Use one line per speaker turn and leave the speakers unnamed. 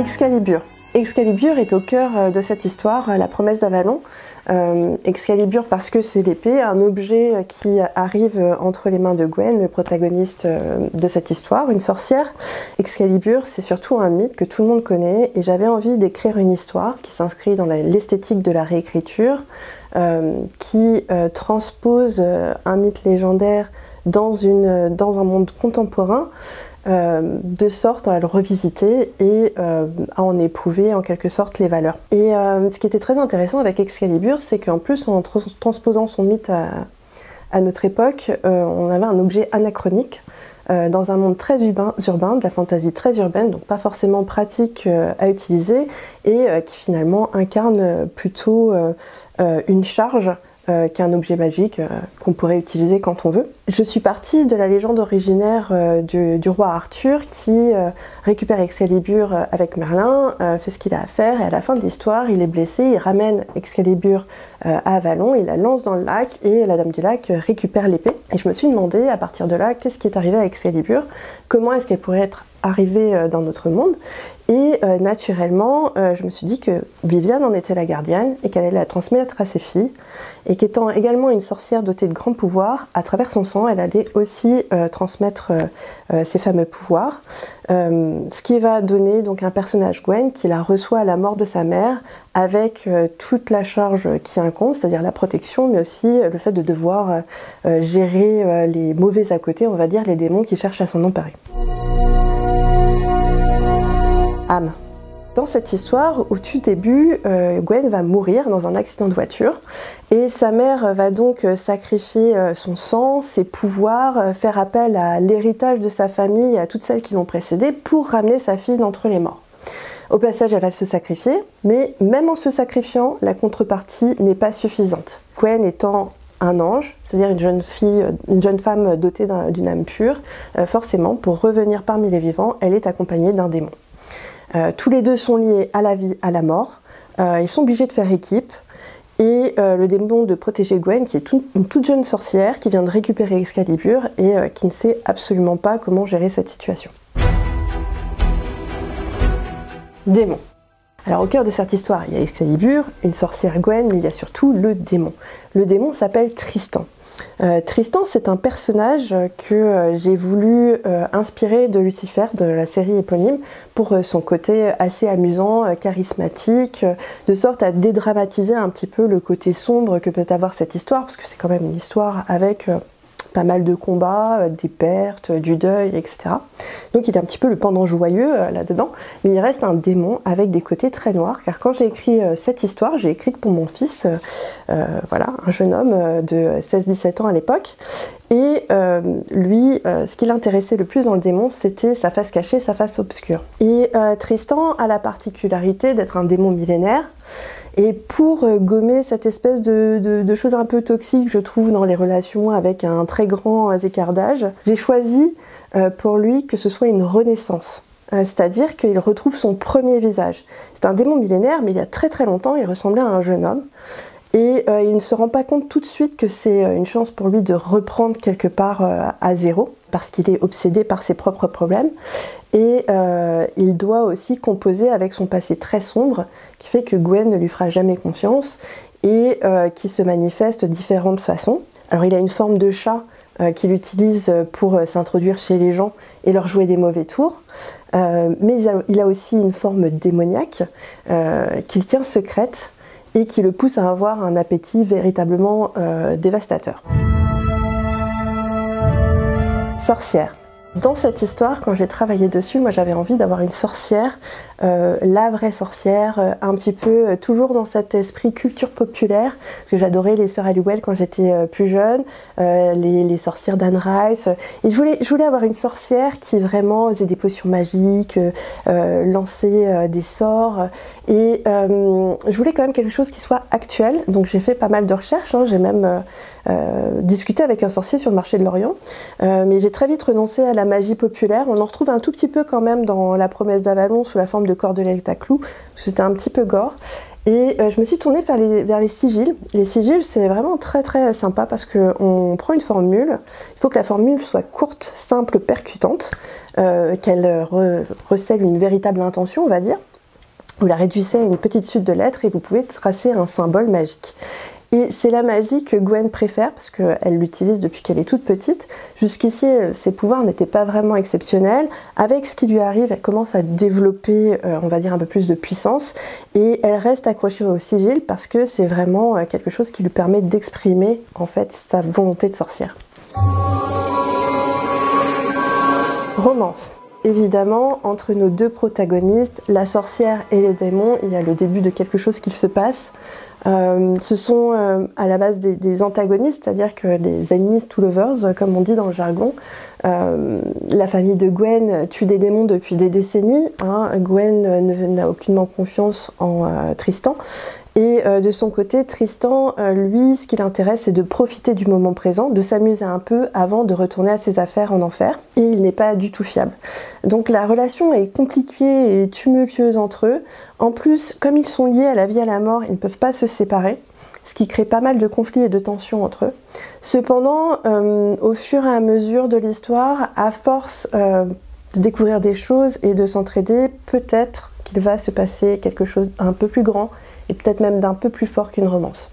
Excalibur. Excalibur est au cœur de cette histoire, la promesse d'Avalon. Excalibur parce que c'est l'épée, un objet qui arrive entre les mains de Gwen, le protagoniste de cette histoire, une sorcière. Excalibur, c'est surtout un mythe que tout le monde connaît et j'avais envie d'écrire une histoire qui s'inscrit dans l'esthétique de la réécriture, qui transpose un mythe légendaire dans un monde contemporain, de sorte à le revisiter et à en éprouver en quelque sorte les valeurs. Et ce qui était très intéressant avec Excalibur, c'est qu'en plus en transposant son mythe à notre époque, on avait un objet anachronique dans un monde très urbain, de la fantaisie très urbaine, donc pas forcément pratique à utiliser, et qui finalement incarne plutôt une charge qu'un objet magique qu'on pourrait utiliser quand on veut. Je suis partie de la légende originaire du roi Arthur qui récupère Excalibur avec Merlin, fait ce qu'il a à faire et à la fin de l'histoire il est blessé, il ramène Excalibur à Avalon, il la lance dans le lac et la dame du lac récupère l'épée. Et je me suis demandé à partir de là qu'est-ce qui est arrivé à Excalibur, comment est-ce qu'elle pourrait être arrivée dans notre monde. Et naturellement, je me suis dit que Viviane en était la gardienne et qu'elle allait la transmettre à ses filles, et qu'étant également une sorcière dotée de grands pouvoirs, à travers son sang, elle allait aussi transmettre ses fameux pouvoirs, ce qui va donner donc un personnage Gwen qui la reçoit à la mort de sa mère avec toute la charge qui incombe, c'est-à-dire la protection, mais aussi le fait de devoir gérer les mauvais à côté, on va dire les démons qui cherchent à s'en emparer. Âme. Dans cette histoire, au tout début, Gwen va mourir dans un accident de voiture et sa mère va donc sacrifier son sang, ses pouvoirs, faire appel à l'héritage de sa famille et à toutes celles qui l'ont précédée pour ramener sa fille d'entre les morts. Au passage, elle va se sacrifier, mais même en se sacrifiant, la contrepartie n'est pas suffisante. Gwen étant un ange, c'est-à-dire une jeune femme dotée d'une âme pure, forcément, pour revenir parmi les vivants, elle est accompagnée d'un démon. Tous les deux sont liés à la vie, à la mort. Ils sont obligés de faire équipe. Et le démon de protéger Gwen, qui est une toute jeune sorcière, qui vient de récupérer Excalibur et qui ne sait absolument pas comment gérer cette situation. Démon. Alors au cœur de cette histoire, il y a Excalibur, une sorcière Gwen, mais il y a surtout le démon. Le démon s'appelle Tristan. Tristan, c'est un personnage que j'ai voulu inspirer de Lucifer, de la série éponyme, pour son côté assez amusant, charismatique, de sorte à dédramatiser un petit peu le côté sombre que peut avoir cette histoire, parce que c'est quand même une histoire avec pas mal de combats, des pertes, du deuil, etc. Donc il est un petit peu le pendant joyeux là-dedans, mais il reste un démon avec des côtés très noirs, car quand j'ai écrit cette histoire, j'ai écrite pour mon fils, voilà, un jeune homme de 16-17 ans à l'époque, et lui, ce qui l'intéressait le plus dans le démon, c'était sa face cachée, sa face obscure. Et Tristan a la particularité d'être un démon millénaire, et pour gommer cette espèce de choses un peu toxiques, je trouve, dans les relations avec un très grand écart d'âge, j'ai choisi pour lui que ce soit une renaissance. C'est-à-dire qu'il retrouve son premier visage. C'est un démon millénaire, mais il y a très très longtemps, il ressemblait à un jeune homme. Et il ne se rend pas compte tout de suite que c'est une chance pour lui de reprendre quelque part à zéro, parce qu'il est obsédé par ses propres problèmes. Et il doit aussi composer avec son passé très sombre, qui fait que Gwen ne lui fera jamais confiance, et qui se manifeste de différentes façons. Alors il a une forme de chat qu'il utilise pour s'introduire chez les gens et leur jouer des mauvais tours, mais il a aussi une forme démoniaque qu'il tient secrète, et qui le pousse à avoir un appétit véritablement dévastateur. Sorcière. Dans cette histoire, quand j'ai travaillé dessus, moi j'avais envie d'avoir une sorcière, la vraie sorcière, un petit peu toujours dans cet esprit culture populaire, parce que j'adorais les sœurs Halliwell quand j'étais plus jeune, les sorcières d'Anne Rice, et je voulais avoir une sorcière qui vraiment faisait des potions magiques, lançait des sorts, et je voulais quand même quelque chose qui soit actuel, donc j'ai fait pas mal de recherches, hein, j'ai même discuté avec un sorcier sur le marché de l'Orient, mais j'ai très vite renoncé à la magie populaire. On en retrouve un tout petit peu quand même dans La promesse d'Avalon sous la forme de cordelette à clous, c'était un petit peu gore. Et je me suis tournée vers les sigils. Les sigils, c'est vraiment très très sympa parce qu'on prend une formule, il faut que la formule soit courte, simple, percutante, qu'elle recèle une véritable intention, on va dire. Vous la réduisez à une petite suite de lettres et vous pouvez tracer un symbole magique. Et c'est la magie que Gwen préfère parce qu'elle l'utilise depuis qu'elle est toute petite. Jusqu'ici, ses pouvoirs n'étaient pas vraiment exceptionnels. Avec ce qui lui arrive, elle commence à développer, on va dire, un peu plus de puissance. Et elle reste accrochée au sigil parce que c'est vraiment quelque chose qui lui permet d'exprimer en fait sa volonté de sorcière. Romance. Évidemment, entre nos deux protagonistes, la sorcière et le démon, il y a le début de quelque chose qui se passe. Ce sont à la base des antagonistes, c'est-à-dire que les enemies to lovers, comme on dit dans le jargon. La famille de Gwen tue des démons depuis des décennies. Gwen n'a aucunement confiance en Tristan. Et de son côté, Tristan, lui, ce qui l'intéresse, c'est de profiter du moment présent, de s'amuser un peu avant de retourner à ses affaires en enfer. Et il n'est pas du tout fiable. Donc la relation est compliquée et tumultueuse entre eux. En plus, comme ils sont liés à la vie et à la mort, ils ne peuvent pas se séparer, ce qui crée pas mal de conflits et de tensions entre eux. Cependant, au fur et à mesure de l'histoire, à force de découvrir des choses et de s'entraider, peut-être qu'il va se passer quelque chose d'un peu plus grand et peut-être même d'un peu plus fort qu'une romance.